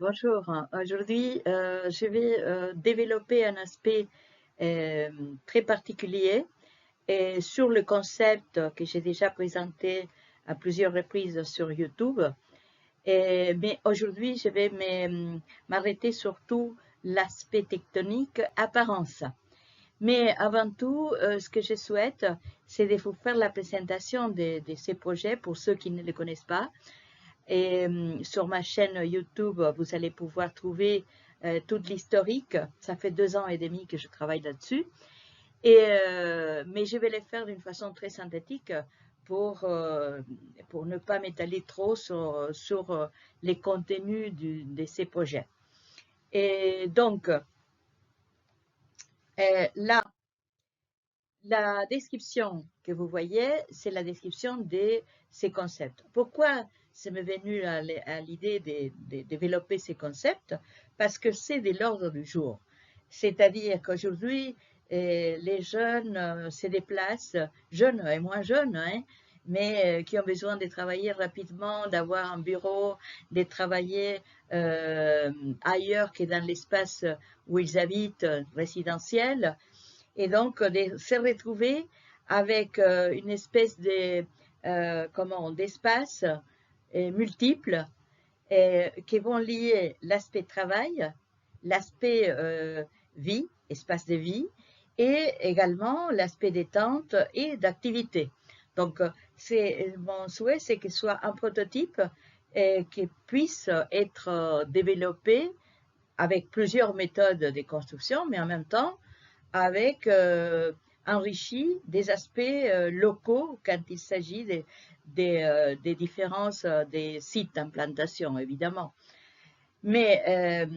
Bonjour. Aujourd'hui, je vais développer un aspect euh, très particulier et sur le concept que j'ai déjà présenté à plusieurs reprises sur YouTube. Mais aujourd'hui, je vais m'arrêter surtout l'aspect tectonique apparence. Mais avant tout, ce que je souhaite, c'est de vous faire la présentation de ces projets pour ceux qui ne les connaissent pas. Et sur ma chaîne YouTube, vous allez pouvoir trouver toute l'historique. Ça fait 2 ans et demi que je travaille là-dessus. Mais je vais les faire d'une façon très synthétique pour ne pas m'étaler trop sur les contenus de ces projets. Et donc, là, la description que vous voyez, c'est la description de ces concepts. Pourquoi ça m'est venu à l'idée de développer ces concepts? Parce que c'est de l'ordre du jour. C'est-à-dire qu'aujourd'hui, les jeunes se déplacent, jeunes et moins jeunes, hein, mais qui ont besoin de travailler rapidement, d'avoir un bureau, de travailler ailleurs que dans l'espace où ils habitent, résidentiel, et donc de se retrouver avec une espèce de d'espace multiples qui vont lier l'aspect travail, l'aspect vie, espace de vie, et également l'aspect détente et d'activité. Donc, mon souhait, c'est que ce soit un prototype qui puisse être développé avec plusieurs méthodes de construction, mais en même temps avec enrichi des aspects locaux quand il s'agit des différences des sites d'implantation, évidemment. Mais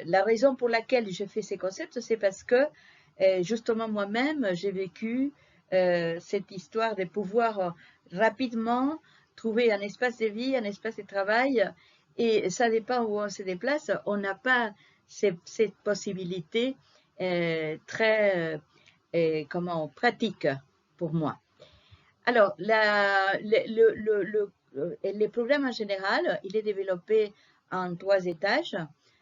la raison pour laquelle je fais ces concepts, c'est parce que justement moi-même, j'ai vécu cette histoire de pouvoir rapidement trouver un espace de vie, un espace de travail, et ça dépend où on se déplace, on n'a pas cette possibilité très pratique pour moi. Alors, le programme en général, il est développé en 3 étages.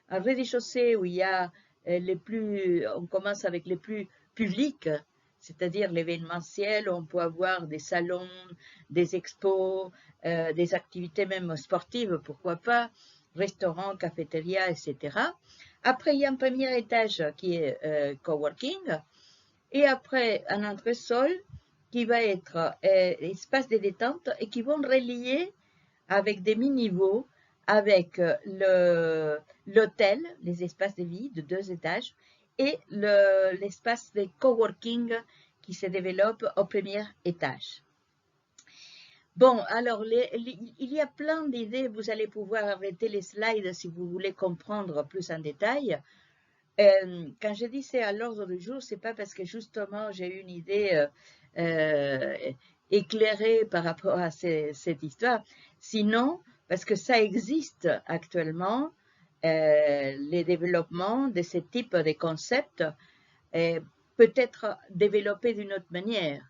Un rez-de-chaussée où il y a on commence avec les plus publics, c'est-à-dire l'événementiel, on peut avoir des salons, des expos, des activités même sportives, pourquoi pas, restaurants, cafétérias, etc. Après, il y a un premier étage qui est coworking, et après un entresol qui va être espace de détente et qui vont relier avec des mi-niveaux avec l'hôtel, les espaces de vie de 2 étages, et l'espace de coworking qui se développe au premier étage. Bon, alors, il y a plein d'idées. Vous allez pouvoir arrêter les slides si vous voulez comprendre plus en détail. Quand je dis c'est à l'ordre du jour, c'est pas parce que justement j'ai eu une idée éclairée par rapport à cette histoire, sinon parce que ça existe actuellement, les développements de ce type de concept, peut être développés d'une autre manière.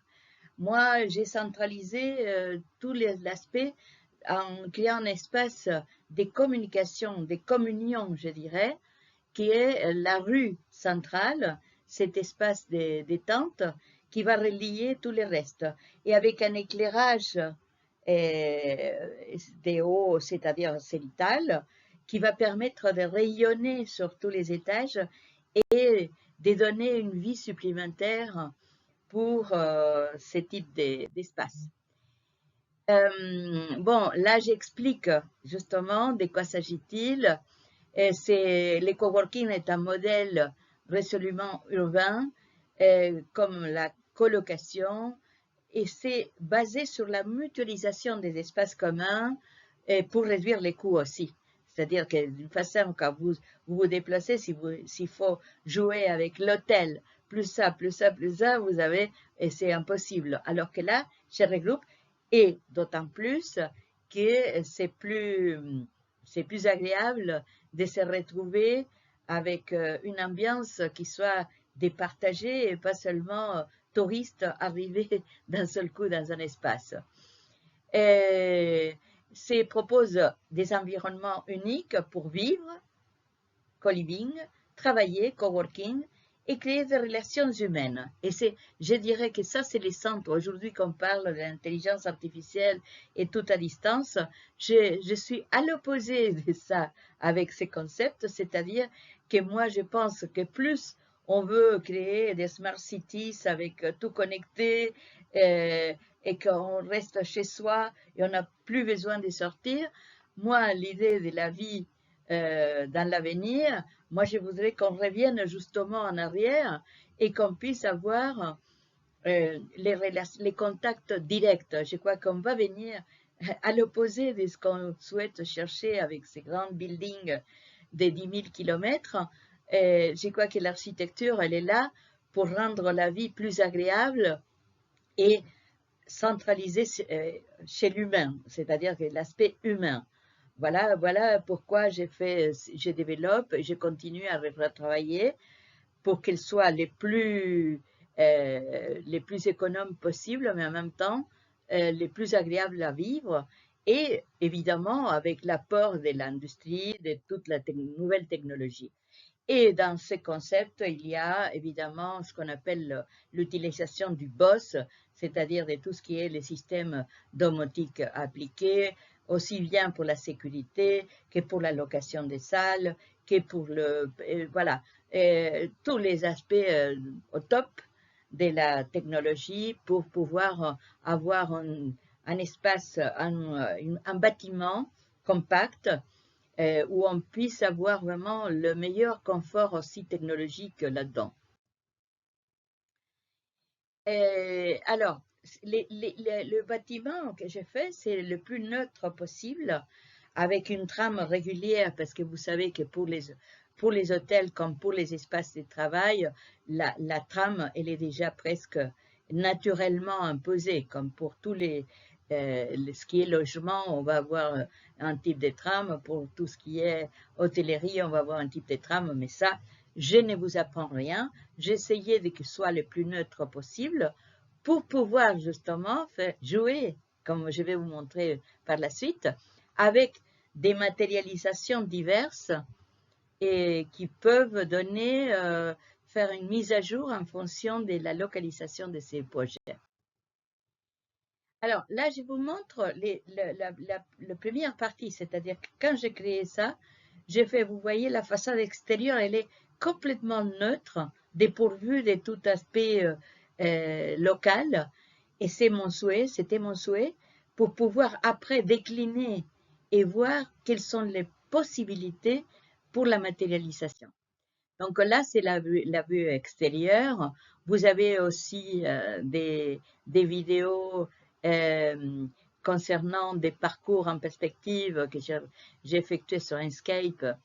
Moi, j'ai centralisé tout l'aspect en créant un espace des communications, des communions, je dirais, qui est la rue centrale, cet espace de détente qui va relier tout le reste. Et avec un éclairage des hauts, c'est-à-dire célital, qui va permettre de rayonner sur tous les étages et de donner une vie supplémentaire pour ce type d'espace. Bon, là, j'explique justement de quoi s'agit-il. Le coworking est un modèle résolument urbain, comme la colocation, et c'est basé sur la mutualisation des espaces communs pour réduire les coûts aussi. C'est-à-dire que d'une façon, quand vous déplacez, s'il faut jouer avec l'hôtel, plus ça, plus ça, plus ça, vous avez, et c'est impossible. Alors que là, je regroupe, et d'autant plus que c'est plus agréable de se retrouver avec une ambiance qui soit départagée et pas seulement touristes arrivés d'un seul coup dans un espace. Et propose des environnements uniques pour vivre, co-living, travailler, coworking, et créer des relations humaines. Et je dirais que ça, c'est les centres. Aujourd'hui, qu'on parle de l'intelligence artificielle et tout à distance, je suis à l'opposé de ça avec ces concepts, c'est-à-dire que moi, je pense que plus on veut créer des smart cities avec tout connecté et qu'on reste chez soi et on n'a plus besoin de sortir, moi, l'idée de la vie dans l'avenir, moi, je voudrais qu'on revienne justement en arrière et qu'on puisse avoir les contacts directs. Je crois qu'on va venir à l'opposé de ce qu'on souhaite chercher avec ces grands buildings de 10 000 kilomètres. Je crois que l'architecture, elle est là pour rendre la vie plus agréable et centralisée chez l'humain, c'est-à-dire que l'aspect humain. Voilà pourquoi je développe et je continue à retravailler pour qu'elles soient les plus économes possibles, mais en même temps les plus agréables à vivre. Et évidemment, avec l'apport de l'industrie, de toute la nouvelle technologie. Et dans ce concept, il y a évidemment ce qu'on appelle l'utilisation du BOS, c'est-à-dire de tout ce qui est les systèmes domotiques appliqués, aussi bien pour la sécurité que pour la location des salles, que pour voilà, tous les aspects au top de la technologie pour pouvoir avoir un espace, un bâtiment compact où on puisse avoir vraiment le meilleur confort aussi technologique là-dedans. Alors, le bâtiment que j'ai fait, c'est le plus neutre possible, avec une trame régulière, parce que vous savez que pour les hôtels comme pour les espaces de travail, la trame, elle est déjà presque naturellement imposée, comme pour tous ce qui est logement, on va avoir un type de trame, pour tout ce qui est hôtellerie, on va avoir un type de trame, mais ça, je ne vous apprends rien. J'essayais de que ce soit le plus neutre possible pour pouvoir justement faire jouer, comme je vais vous montrer par la suite, avec des matérialisations diverses et qui peuvent donner, faire une mise à jour en fonction de la localisation de ces projets. Alors là, je vous montre la première partie, c'est-à-dire que quand j'ai créé ça, j'ai fait, vous voyez, la façade extérieure, elle est complètement neutre, dépourvue de tout aspect local, et c'était mon souhait, pour pouvoir après décliner et voir quelles sont les possibilités pour la matérialisation. Donc là, c'est la vue extérieure. Vous avez aussi des vidéos concernant des parcours en perspective que j'ai effectués sur Inkscape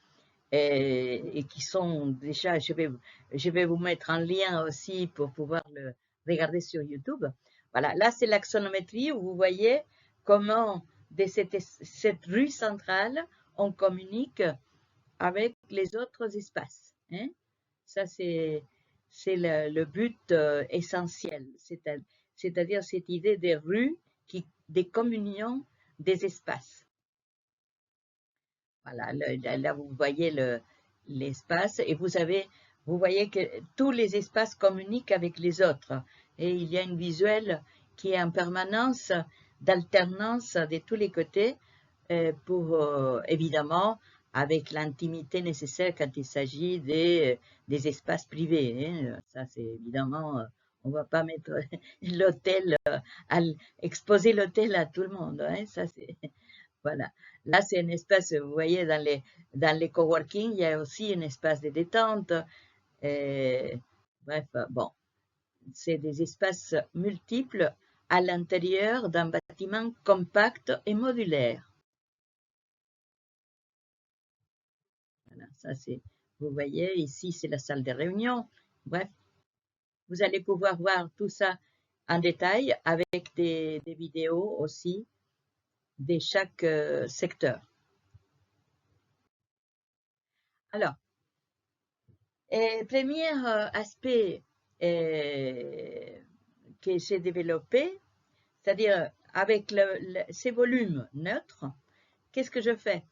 et qui sont déjà, je vais vous mettre un lien aussi pour pouvoir le regarder sur YouTube. Voilà, là c'est l'axonométrie où vous voyez comment de cette rue centrale, on communique avec les autres espaces. Hein? Ça, c'est le but essentiel, c'est-à-dire cette idée des rues, des communions des espaces. Voilà, là vous voyez l'espace et vous voyez que tous les espaces communiquent avec les autres. Et il y a une visuelle qui est en permanence d'alternance de tous les côtés pour, évidemment, avec l'intimité nécessaire quand il s'agit des espaces privés. Hein. Ça, c'est évidemment, on ne va pas mettre l'hôtel, exposer l'hôtel à tout le monde. Hein. Ça, c'est, voilà. Là, c'est un espace, vous voyez, dans les coworking, il y a aussi un espace de détente. Bref, bon, c'est des espaces multiples à l'intérieur d'un bâtiment compact et modulaire. Voilà, ça c'est, vous voyez, ici c'est la salle de réunion. Bref, vous allez pouvoir voir tout ça en détail avec des vidéos aussi de chaque secteur. Alors, premier aspect que j'ai développé, c'est-à-dire avec ces volumes neutres, qu'est-ce que je fais?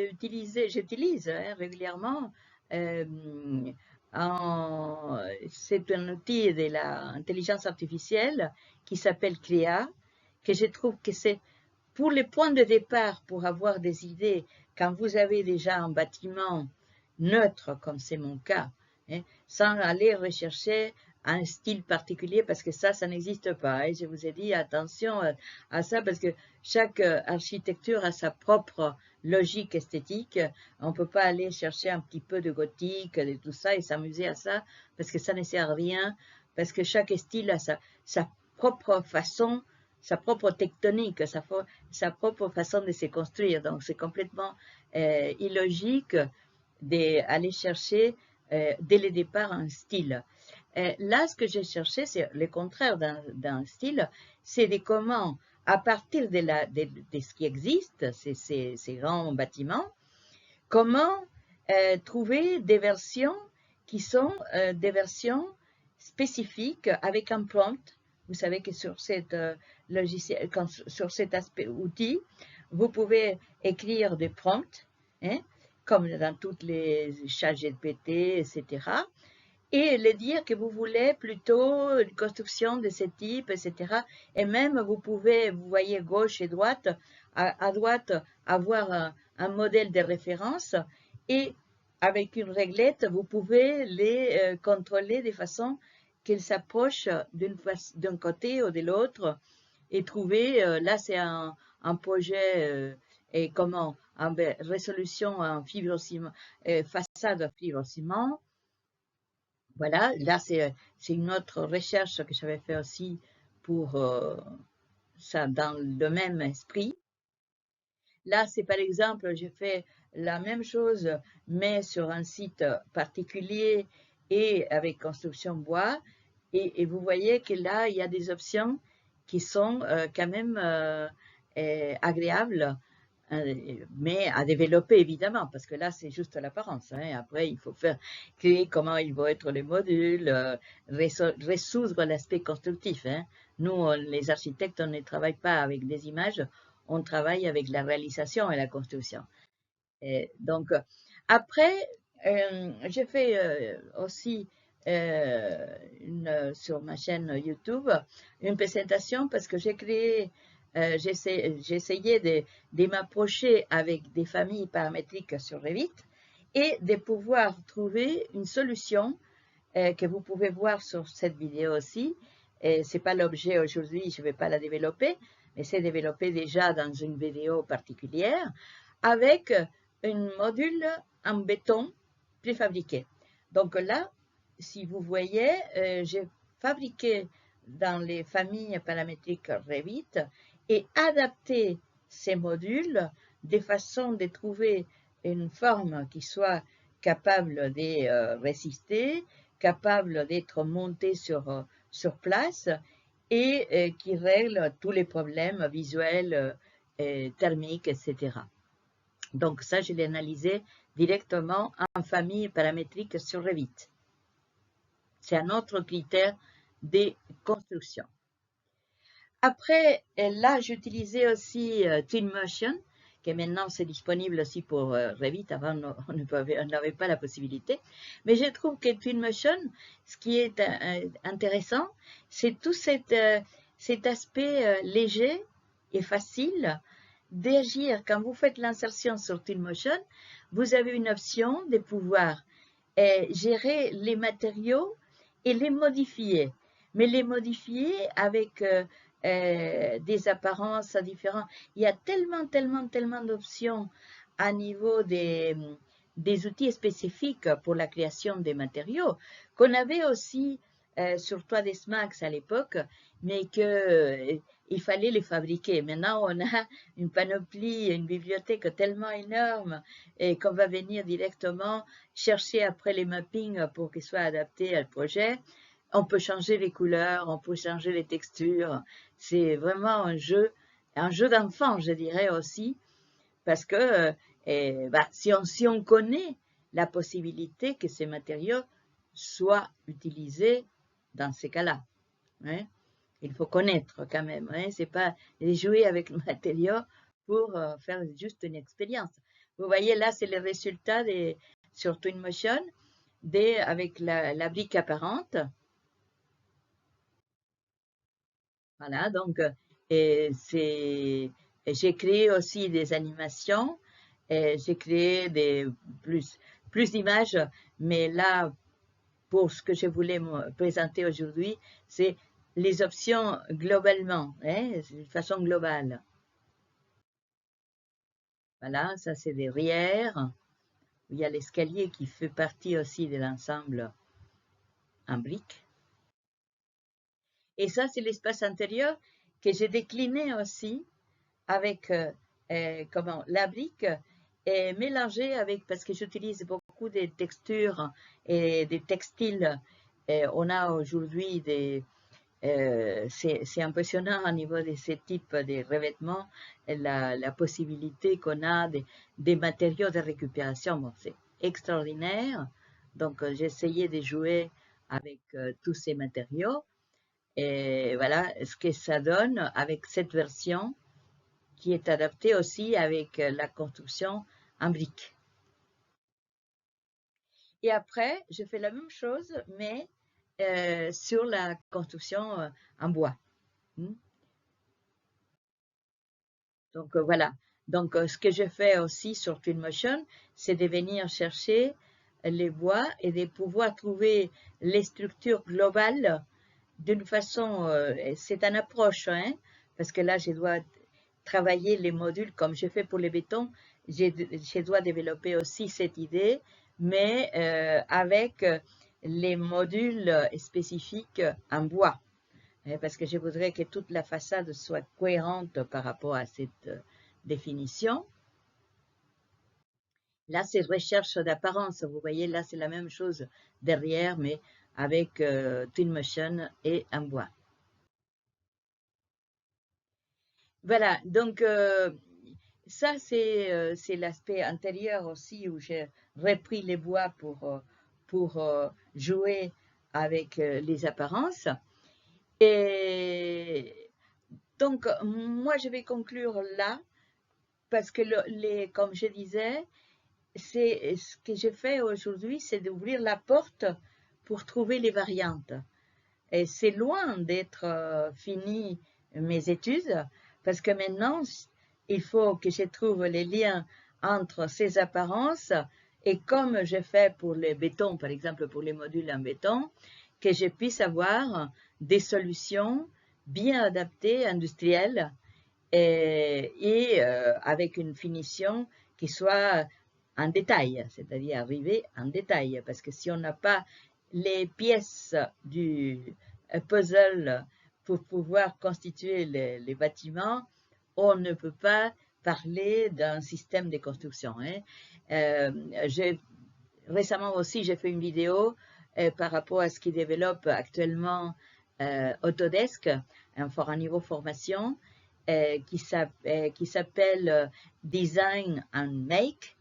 J'utilise régulièrement, euh, c'est un outil de l'intelligence artificielle qui s'appelle CLEA, que je trouve que c'est pour les points de départ pour avoir des idées quand vous avez déjà un bâtiment neutre, comme c'est mon cas, hein, sans aller rechercher un style particulier, parce que ça n'existe pas. Et je vous ai dit attention à ça, parce que chaque architecture a sa propre logique esthétique. On ne peut pas aller chercher un petit peu de gothique, de tout ça, et s'amuser à ça, parce que ça ne sert à rien, parce que chaque style a sa propre façon, sa propre tectonique, sa propre façon de se construire. Donc, c'est complètement illogique d'aller chercher dès le départ un style. Là, ce que j'ai cherché, c'est le contraire d'un style, c'est de comment, à partir de ce qui existe, ces grands bâtiments, comment trouver des versions qui sont des versions spécifiques avec un prompt. Vous savez que sur cet logiciel, sur cet aspect outil, vous pouvez écrire des prompts, hein, comme dans toutes les chats GPT, etc., et le dire que vous voulez plutôt une construction de ce type, etc. Et même, vous pouvez, vous voyez gauche et droite, à droite, avoir un modèle de référence et avec une réglette, vous pouvez les contrôler de façon qu'ils s'approchent d'un côté ou de l'autre et trouver, là c'est un projet et comment, en résolution en fibrociment, façade en fibrociment. Voilà, là c'est une autre recherche que j'avais fait aussi pour ça dans le même esprit. Là, c'est par exemple, j'ai fait la même chose, mais sur un site particulier et avec construction bois. Et vous voyez que là, il y a des options qui sont quand même agréables, mais à développer évidemment, parce que là, c'est juste l'apparence. Hein. Après, il faut créer comment ils vont être les modules, résoudre l'aspect constructif. Hein. Nous, les architectes, on ne travaille pas avec des images, on travaille avec la réalisation et la construction. Et donc, après, j'ai fait aussi sur ma chaîne YouTube une présentation parce que j'ai créé, j'ai essayé de m'approcher avec des familles paramétriques sur Revit et de pouvoir trouver une solution que vous pouvez voir sur cette vidéo aussi. Ce n'est pas l'objet aujourd'hui, je ne vais pas la développer, mais c'est développé déjà dans une vidéo particulière avec un module en béton préfabriqué. Donc là, si vous voyez, j'ai fabriqué dans les familles paramétriques Revit et adapté ces modules de façon de trouver une forme qui soit capable de résister, capable d'être monté sur place et qui règle tous les problèmes visuels, thermiques, etc. Donc ça, je l'ai analysé directement en famille paramétrique sur Revit. C'est un autre critère de construction. Après, là, j'utilisais aussi Twinmotion, qui maintenant c'est disponible aussi pour Revit. Avant, on n'avait pas la possibilité. Mais je trouve que Twinmotion, ce qui est intéressant, c'est tout cet aspect léger et facile d'agir. Quand vous faites l'insertion sur Twinmotion, vous avez une option de pouvoir gérer les matériaux et les modifier. Mais les modifier avec des apparences différentes. Il y a tellement d'options à niveau des outils spécifiques pour la création des matériaux qu'on avait aussi sur 3ds Max à l'époque, mais qu'il fallait les fabriquer. Maintenant, on a une panoplie, une bibliothèque tellement énorme et qu'on va venir directement chercher après les mappings pour qu'ils soient adaptés au projet. On peut changer les couleurs, on peut changer les textures. C'est vraiment un jeu d'enfant, je dirais aussi, parce que si on connaît la possibilité que ces matériaux soient utilisés dans ces cas-là. Hein. Il faut connaître quand même. Hein. C'est pas jouer avec le matériau pour faire juste une expérience. Vous voyez là, c'est le résultat sur Twinmotion avec la brique apparente. Voilà, donc j'ai créé aussi des animations, j'ai créé plus d'images, mais là, pour ce que je voulais me présenter aujourd'hui, c'est les options globalement, de façon globale. Voilà, ça c'est derrière. Il y a l'escalier qui fait partie aussi de l'ensemble en briques. Et ça, c'est l'espace intérieur que j'ai décliné aussi avec la brique est mélangée avec, parce que j'utilise beaucoup de textures et des textiles. Et on a aujourd'hui c'est impressionnant au niveau de ce type de revêtements, la possibilité qu'on a des matériaux de récupération. Bon, c'est extraordinaire. Donc, j'ai essayé de jouer avec tous ces matériaux. Et voilà ce que ça donne avec cette version qui est adaptée aussi avec la construction en briques. Et après, je fais la même chose, mais sur la construction en bois. Donc voilà. Donc ce que je fais aussi sur Twinmotion, c'est de venir chercher les bois et de pouvoir trouver les structures globales d'une façon, c'est une approche, hein, parce que là, je dois travailler les modules comme je fais pour les bétons, je dois développer aussi cette idée, mais avec les modules spécifiques en bois, hein, parce que je voudrais que toute la façade soit cohérente par rapport à cette définition. Là, c'est recherche d'apparence. Vous voyez, là, c'est la même chose derrière, mais avec Twinmotion et en bois. Voilà, donc ça, c'est l'aspect intérieur aussi où j'ai repris les bois pour jouer avec les apparences. Et donc, moi, je vais conclure là, parce que comme je disais, c'est ce que j'ai fait aujourd'hui, c'est d'ouvrir la porte pour trouver les variantes. Et c'est loin d'être fini mes études, parce que maintenant, il faut que je trouve les liens entre ces apparences et comme je fais pour les bétons, par exemple pour les modules en béton, que je puisse avoir des solutions bien adaptées, industrielles, et avec une finition qui soit en détail, c'est-à-dire arriver en détail, parce que si on n'a pas les pièces du puzzle pour pouvoir constituer les bâtiments, on ne peut pas parler d'un système de construction. Récemment aussi, j'ai fait une vidéo par rapport à ce qui développe actuellement Autodesk, un fort à niveau formation, qui s'appelle Design and Make.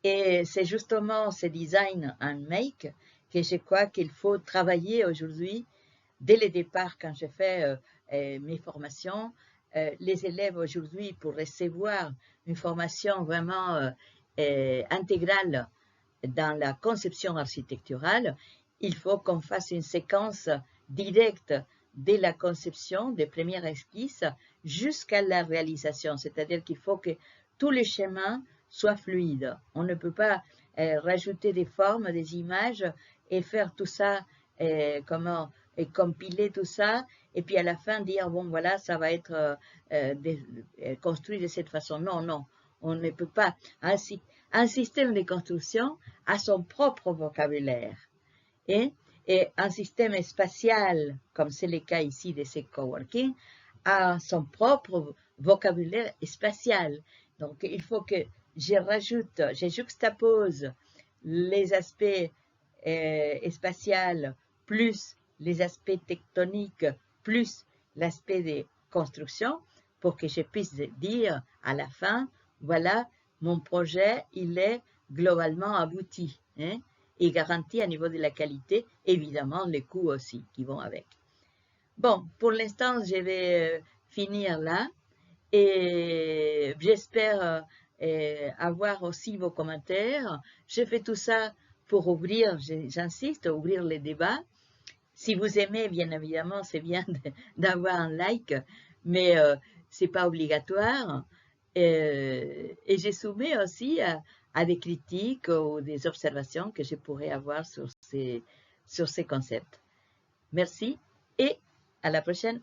Et c'est justement ce Design and Make que je crois qu'il faut travailler aujourd'hui, dès le départ, quand je fais mes formations. Les élèves aujourd'hui, pour recevoir une formation vraiment intégrale dans la conception architecturale, il faut qu'on fasse une séquence directe dès la conception des premières esquisses jusqu'à la réalisation. C'est-à-dire qu'il faut que tous les schémas soient fluides. On ne peut pas rajouter des formes, des images et faire tout ça, et compiler tout ça, et puis à la fin dire, bon voilà, ça va être construit de cette façon. Non, non, on ne peut pas. Ainsi, un système de construction a son propre vocabulaire. Et un système spatial, comme c'est le cas ici de ces coworking, a son propre vocabulaire spatial. Donc, il faut que je juxtapose les aspects spatials plus les aspects tectoniques plus l'aspect de construction pour que je puisse dire à la fin, voilà, mon projet, il est globalement abouti, hein, et garanti à niveau de la qualité, évidemment les coûts aussi qui vont avec. Bon, pour l'instant, je vais finir là Et j'espère avoir aussi vos commentaires. Je fais tout ça pour ouvrir, j'insiste, ouvrir les débats. Si vous aimez, bien évidemment, c'est bien d'avoir un like, mais c'est pas obligatoire. Et je soumets aussi à des critiques ou des observations que je pourrais avoir sur ces concepts. Merci et à la prochaine.